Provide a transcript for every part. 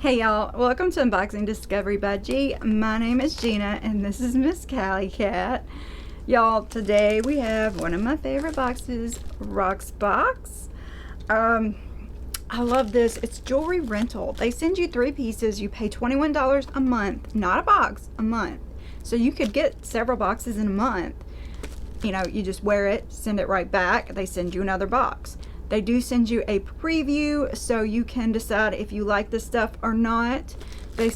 Hey y'all, welcome to Unboxing Discovery by G. My name is Gina and this is Miss Callie Cat. Y'all, today we have one of my favorite boxes, Rocksbox. I love this. It's jewelry rental. They send you 3 pieces. You pay $21 a month, not a box, a month. So you could get several boxes in a month. You know, you just wear it, send it right back. They send you another box. They do send you a preview so you can decide if you like the stuff or not. They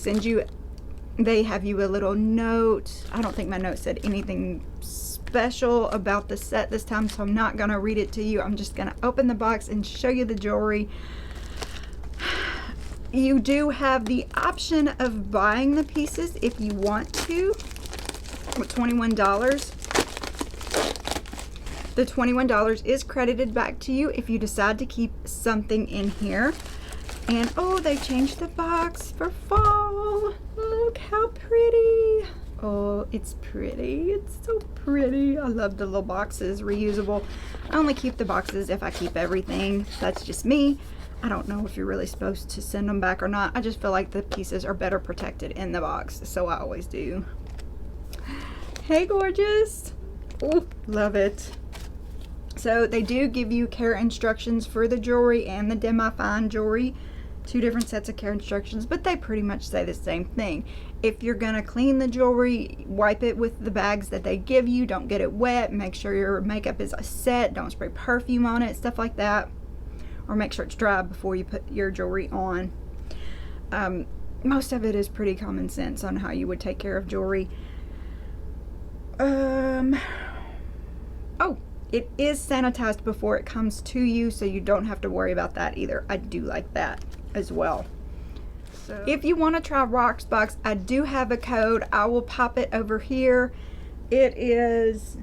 have you a little note. I don't think my note said anything special about the set this time, so I'm not gonna read it to you. I'm just gonna open the box and show you the jewelry. You do have the option of buying the pieces if you want to, with $21. The $21 is credited back to you if you decide to keep something in here. And oh, they changed the box for fall. Look how pretty. Oh, it's pretty. It's so pretty. I love the little boxes, reusable. I only keep the boxes if I keep everything. That's just me. I don't know if you're really supposed to send them back or not. I just feel like the pieces are better protected in the box, so I always do. Hey, gorgeous. Oh, love it. So they do give you care instructions for the jewelry and the demi-fine jewelry. 2 different sets of care instructions, but they pretty much say the same thing. If you're gonna clean the jewelry, wipe it with the bags that they give you. Don't get it wet. Make sure your makeup is set. Don't spray perfume on it, stuff like that. Or make sure it's dry before you put your jewelry on. Most of it is pretty common sense on how you would take care of jewelry. Oh, it is sanitized before it comes to you, so you don't have to worry about that either. I do like that as well. So if you want to try Rocksbox, I do have a code. I will pop it over here. It is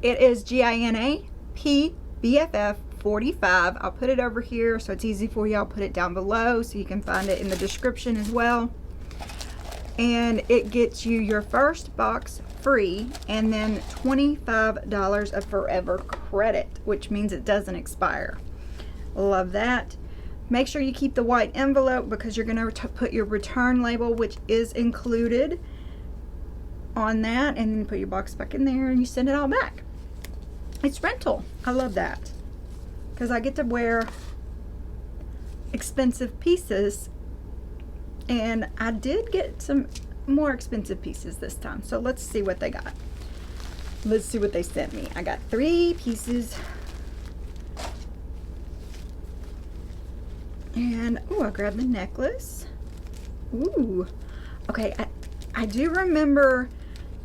GINAPBFF45. I'll put it over here so it's easy for you. I'll put it down below so you can find it in the description as well. And it gets you your first box free and then $25 of forever credit, which means it doesn't expire. Love that. Make sure you keep the white envelope because you're going to put your return label, which is included on that, and then put your box back in there and you send it all back. It's rental. I love that because I get to wear expensive pieces. And I did get some more expensive pieces this time. So let's see what they got. Let's see what they sent me. I got 3 pieces. And, oh, I grabbed the necklace. Ooh. Okay, I do remember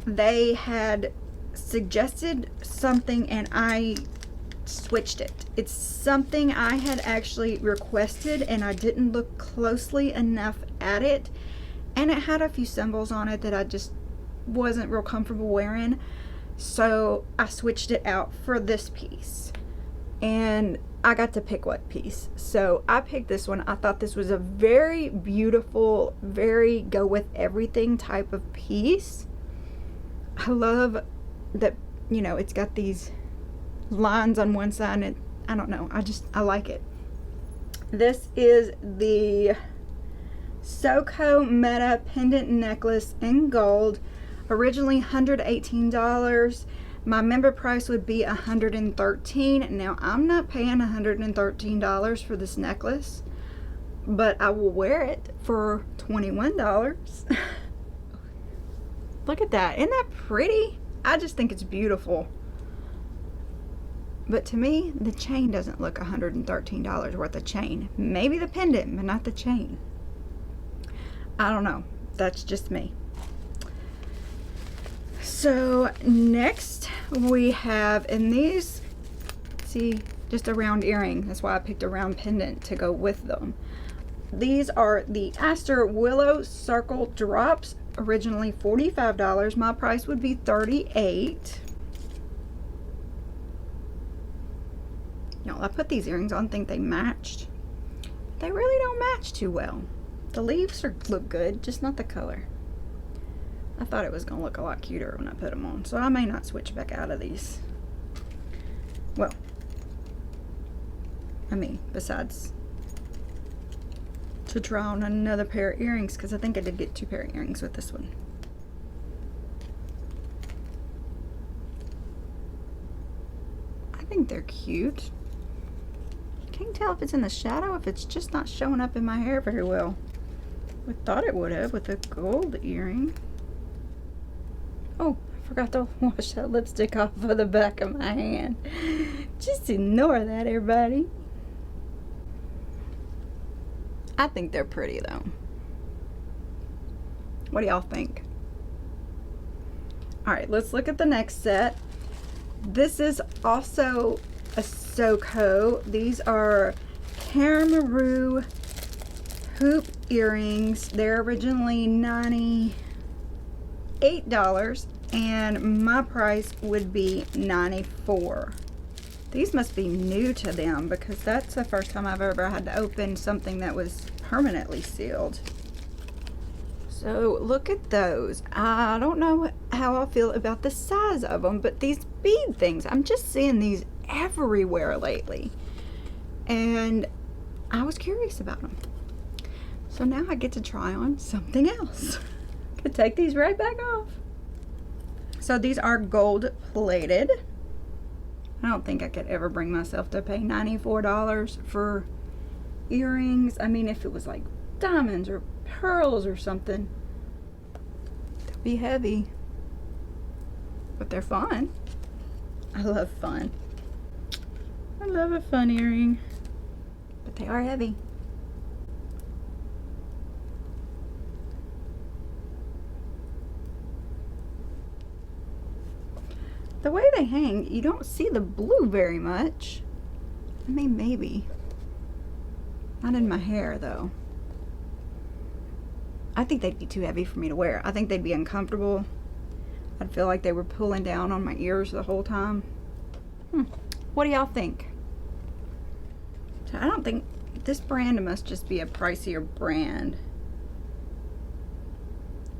they had suggested something and I switched it. It's something I had actually requested and I didn't look closely enough at it, and it had a few symbols on it that I just wasn't real comfortable wearing, so I switched it out for this piece and I got to pick what piece. So I picked this one. I thought this was a very beautiful, very go with everything type of piece. I love that, you know, it's got these lines on one side and I don't know, I like it. This is the SOKO Meta Pendant Necklace in gold. Originally $118. My member price would be $113. Now I'm not paying $113 for this necklace, but I will wear it for $21. Look at that. Isn't that pretty? I just think it's beautiful. But to me, the chain doesn't look $113 worth of chain. Maybe the pendant, but not the chain. I don't know. That's just me. So next we have, in these, see, just a round earring. That's why I picked a round pendant to go with them. These are the Aster Willow Circle Drops. Originally $45. My price would be $38. Y'all, I put these earrings on, think they matched. They really don't match too well. The leaves look good, just not the color. I thought it was going to look a lot cuter when I put them on, so I may not switch back out of these. Well, I mean, besides to try on another pair of earrings, because I think I did get 2 pair of earrings with this one. I think they're cute. Can't tell if it's in the shadow, if it's just not showing up in my hair very well. I thought it would have with a gold earring. Oh, I forgot to wash that lipstick off of the back of my hand. Just ignore that, everybody. I think they're pretty though. What do y'all think? Alright, let's look at the next set. This is also a SOKO. These are Karamuru hoop earrings. They're originally $98 and my price would be $94. These must be new to them because that's the first time I've ever had to open something that was permanently sealed. So look at those. I don't know how I feel about the size of them, but these bead things, I'm just seeing these everywhere lately. And I was curious about them. So now I get to try on something else. Could take these right back off. So these are gold plated. I don't think I could ever bring myself to pay $94 for earrings. I mean, if it was like diamonds or pearls or something, they'd be heavy. But they're fun. I love fun. I love a fun earring. But they are heavy. The way they hang, you don't see the blue very much. I mean, maybe. Not in my hair, though. I think they'd be too heavy for me to wear. I think they'd be uncomfortable. I'd feel like they were pulling down on my ears the whole time. What do y'all think? So I don't think this brand must just be a pricier brand.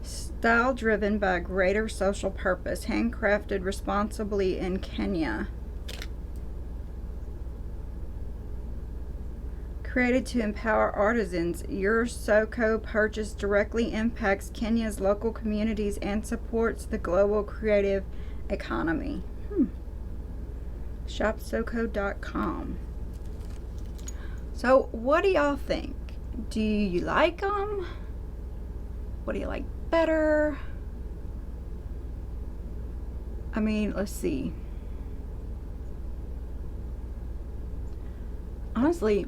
Style driven by a greater social purpose, handcrafted responsibly in Kenya. Created to empower artisans, your SOKO purchase directly impacts Kenya's local communities and supports the global creative economy. ShopSOKO.com. So what do y'all think? Do you like them? What do you like better? I mean, let's see. Honestly,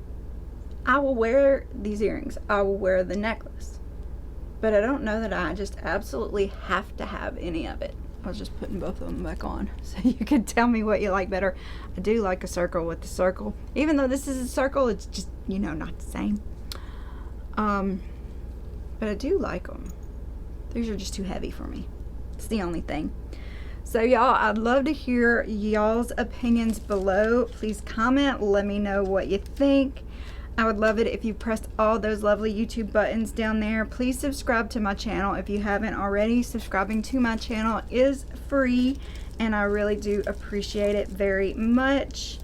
I will wear these earrings. I will wear the necklace. But I don't know that I just absolutely have to have any of it. I was just putting both of them back on so you can tell me what you like better. I do like a circle with the circle. Even though this is a circle, it's just, you know, not the same. But I do like them. These are just too heavy for me. It's the only thing. So y'all, I'd love to hear y'all's opinions below. Please comment, let me know what you think. I would love it if you pressed all those lovely YouTube buttons down there. Please subscribe to my channel if you haven't already. Subscribing to my channel is free and I really do appreciate it very much.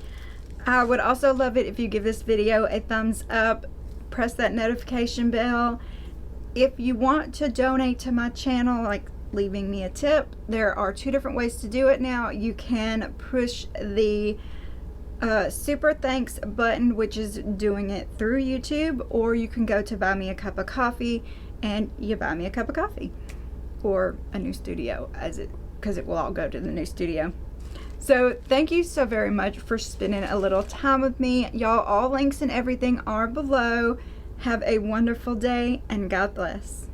I would also love it if you give this video a thumbs up, press that notification bell. If you want to donate to my channel, like leaving me a tip, there are 2 different ways to do it now. You can push the super thanks button, which is doing it through YouTube, or you can go to buy me a cup of coffee and you buy me a cup of coffee or a new studio, because it will all go to the new studio. So thank you so very much for spending a little time with me, y'all. All links and everything are below. Have a wonderful day and God bless.